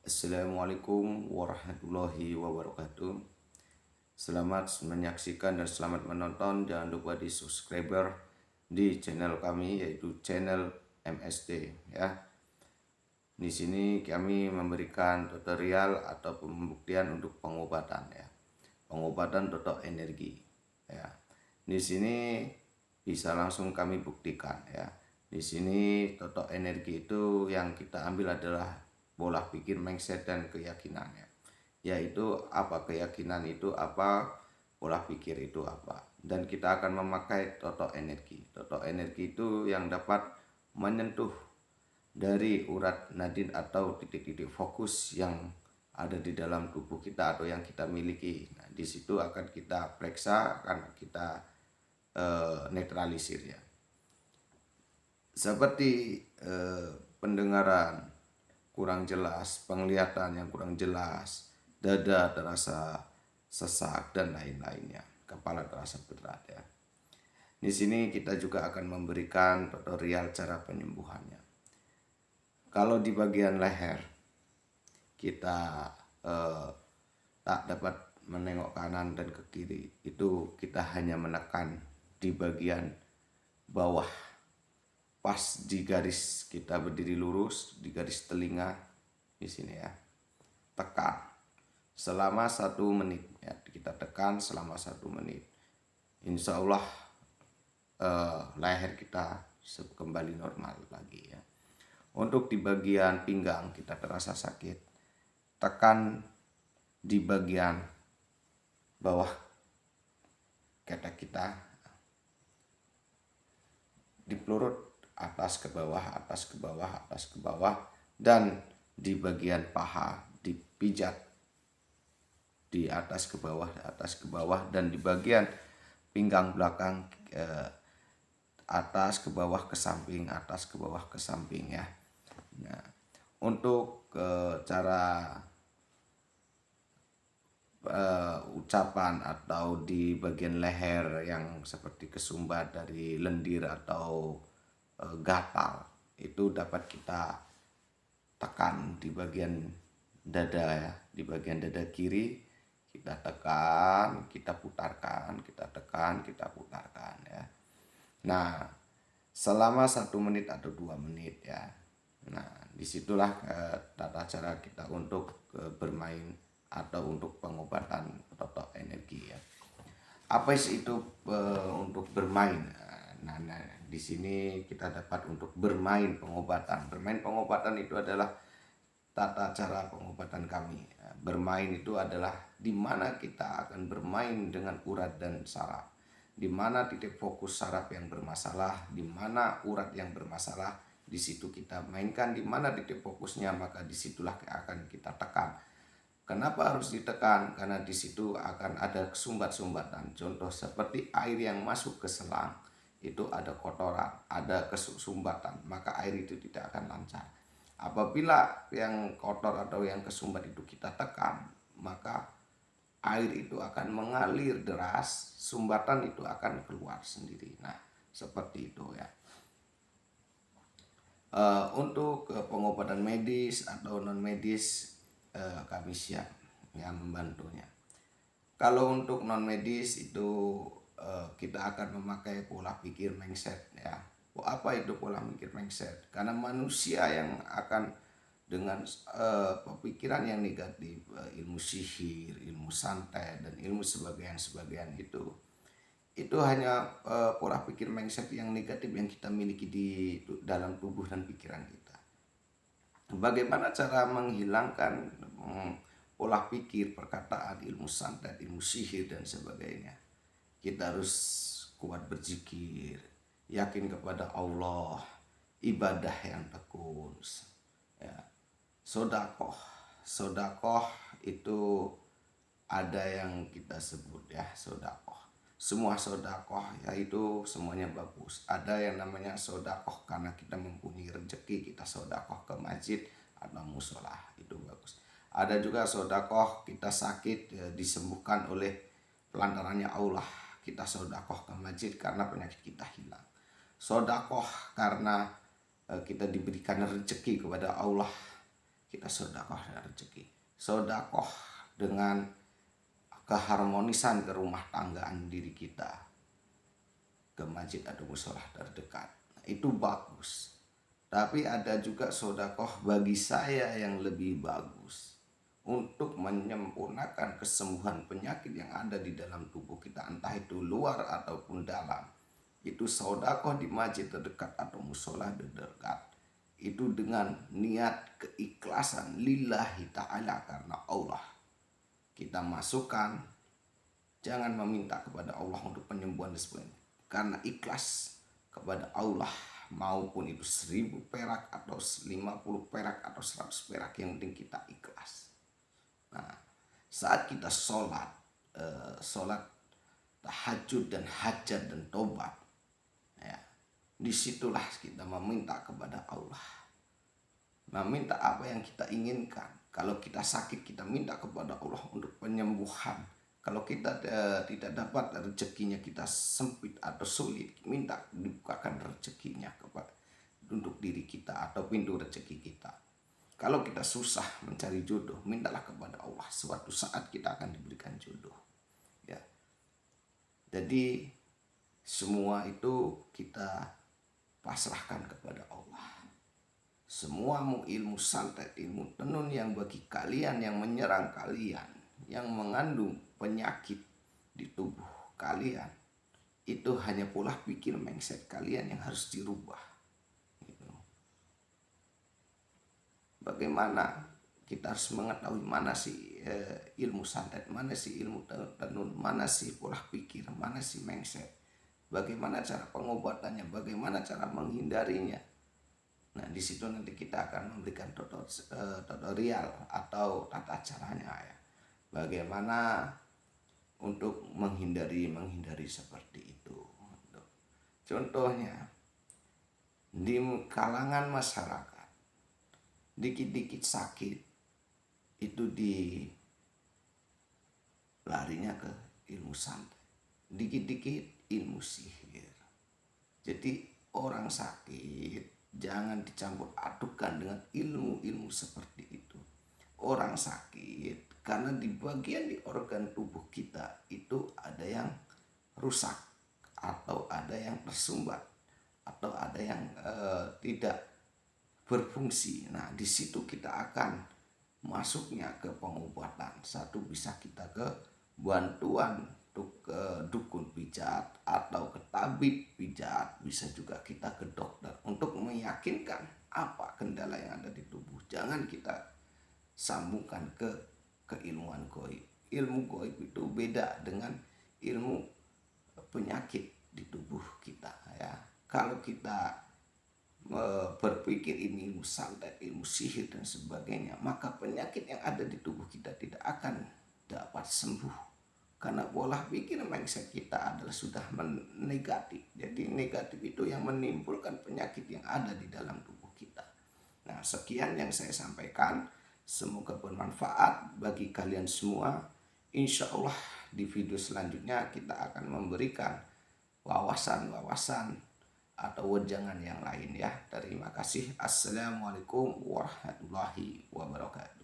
Assalamualaikum warahmatullahi wabarakatuh. Selamat menyaksikan dan selamat menonton. Jangan lupa di subscriber di channel kami, yaitu channel MSD ya. Di sini kami memberikan tutorial atau pembuktian untuk pengobatan ya. Pengobatan totok energi ya. Di sini bisa langsung kami buktikan ya. Di sini totok energi itu yang kita ambil adalah pola pikir, mindset, dan keyakinan ya. Yaitu apa keyakinan itu apa, pola pikir itu apa. Dan kita akan memakai totok energi. Totok energi itu yang dapat menyentuh dari urat nadin atau titik-titik fokus yang ada di dalam tubuh kita atau yang kita miliki. Nah, di situ akan kita periksa, akan kita netralisir ya. Seperti pendengaran kurang jelas, penglihatan yang kurang jelas, dada terasa sesak dan lain-lainnya, kepala terasa berat ya. Di sini kita juga akan memberikan tutorial cara penyembuhannya. Kalau di bagian leher kita tak dapat menengok kanan dan ke kiri, itu kita hanya menekan di bagian bawah, pas di garis kita berdiri lurus, di garis telinga di sini ya. Tekan selama 1 menit ya, kita tekan selama 1 menit. Insya Allah leher kita kembali normal lagi ya. Untuk di bagian pinggang kita terasa sakit, tekan di bagian bawah ketek kita, di pelurut, atas ke bawah, atas ke bawah, atas ke bawah, dan di bagian paha dipijat di atas ke bawah, dan di bagian pinggang belakang atas ke bawah ke samping, atas ke bawah ke samping ya. Nah, untuk cara ucapan atau di bagian leher yang seperti kesumbat dari lendir atau gatal, itu dapat kita tekan di bagian dada ya, di bagian dada kiri kita tekan, kita putarkan, kita tekan, kita putarkan ya. Nah, selama 1 menit atau 2 menit ya. Nah, disitulah tata cara kita untuk bermain atau untuk pengobatan totok energi ya. Apa sih itu untuk bermain? Nah, di sini kita dapat untuk bermain pengobatan. Bermain pengobatan itu adalah tata cara pengobatan kami. Bermain itu adalah di mana kita akan bermain dengan urat dan saraf. Di mana titik fokus saraf yang bermasalah, di mana urat yang bermasalah, di situ kita mainkan. Di mana titik fokusnya, maka disitulah akan kita tekan. Kenapa harus ditekan? Karena di situ akan ada sumbat-sumbatan. Contoh seperti air yang masuk ke selang, itu ada kotoran, ada kesumbatan, maka air itu tidak akan lancar. Apabila yang kotor atau yang kesumbat itu kita tekan, maka air itu akan mengalir deras, sumbatan itu akan keluar sendiri. Nah, seperti itu ya. Untuk pengobatan medis atau non medis, kami siap yang membantunya. Kalau untuk non medis itu kita akan memakai pola pikir mindset ya. Apa itu pola pikir mindset? Karena manusia yang akan dengan pemikiran yang negatif, ilmu sihir, ilmu santet, dan ilmu sebagian itu hanya pola pikir mindset yang negatif yang kita miliki di dalam tubuh dan pikiran kita. Bagaimana cara menghilangkan pola pikir, perkataan, ilmu santet, ilmu sihir, dan sebagainya? Kita harus kuat berzikir, yakin kepada Allah, ibadah yang tekun ya. Sodakoh itu ada yang kita sebut ya, sodakoh. Semua sodakoh yaitu semuanya bagus. Ada yang namanya sodakoh karena kita mempunyai rezeki, kita sodakoh ke masjid atau musola, itu bagus. Ada juga sodakoh kita sakit disembuhkan oleh pelantarannya Allah, kita sodakoh ke masjid karena penyakit kita hilang. Sodakoh karena kita diberikan rezeki kepada Allah, kita sodakoh dengan rezeki, sodakoh dengan keharmonisan ke rumah tanggaan diri kita, ke masjid atau musola terdekat. Nah, itu bagus. Tapi ada juga sodakoh bagi saya yang lebih bagus untuk menyempurnakan kesembuhan penyakit yang ada di dalam tubuh kita, entah itu luar ataupun dalam. Itu sodakoh di masjid terdekat atau musola terdekat. Itu dengan niat keikhlasan lillahi ta'ala, karena Allah. Kita masukkan, jangan meminta kepada Allah untuk penyembuhan dan sebagainya, karena ikhlas kepada Allah, maupun itu 1000 perak atau 50 perak atau 100 perak, yang penting kita ikhlas. Nah, saat kita sholat tahajud dan hajat dan tobat, ya, disitulah kita meminta kepada Allah, meminta apa yang kita inginkan. Kalau kita sakit, kita minta kepada Allah untuk penyembuhan. Kalau kita tidak dapat rezekinya, kita sempit atau sulit, minta dibukakan rezekinya kepada untuk diri kita atau pintu rezeki kita. Kalau kita susah mencari jodoh, mintalah kepada Allah, suatu saat kita akan diberikan jodoh. Ya. Jadi semua itu kita pasrahkan kepada Allah. Semua ilmu santet, ilmu tenun yang bagi kalian yang menyerang kalian, yang mengandung penyakit di tubuh kalian, itu hanya pola pikir mindset kalian yang harus dirubah. Gitu. Bagaimana kita harus mengetahui mana sih ilmu santet, mana sih ilmu tenun, mana sih pola pikir, mana sih mindset, bagaimana cara pengobatannya, bagaimana cara menghindarinya. Nah, di situ nanti kita akan memberikan tutorial atau tata caranya, ya. Bagaimana untuk menghindari seperti itu. Contohnya, di kalangan masyarakat, dikit-dikit sakit itu larinya ke ilmu santet, dikit-dikit ilmu sihir. Jadi orang sakit jangan dicampur adukan dengan ilmu-ilmu seperti itu. Orang sakit karena di bagian di organ tubuh kita itu ada yang rusak, atau ada yang tersumbat, atau ada yang tidak berfungsi. Nah, di situ kita akan masuknya ke pengobatan. Satu, bisa kita ke bantuan untuk dukun pijat atau ke tabib pijat, bisa juga kita ke dokter untuk meyakinkan apa kendala yang ada di tubuh. Jangan kita sambungkan ke keilmuan goib. Ilmu goib itu beda dengan ilmu penyakit di tubuh kita, ya. Kalau kita berpikir ini ilmu santet, ilmu sihir dan sebagainya, maka penyakit yang ada di tubuh kita tidak akan dapat sembuh. Karena pola pikir mindset kita adalah sudah negatif. Jadi negatif itu yang menimbulkan penyakit yang ada di dalam tubuh kita. Nah, sekian yang saya sampaikan. Semoga bermanfaat bagi kalian semua. Insya Allah di video selanjutnya kita akan memberikan wawasan-wawasan atau wejangan yang lain, ya. Terima kasih. Assalamualaikum warahmatullahi wabarakatuh.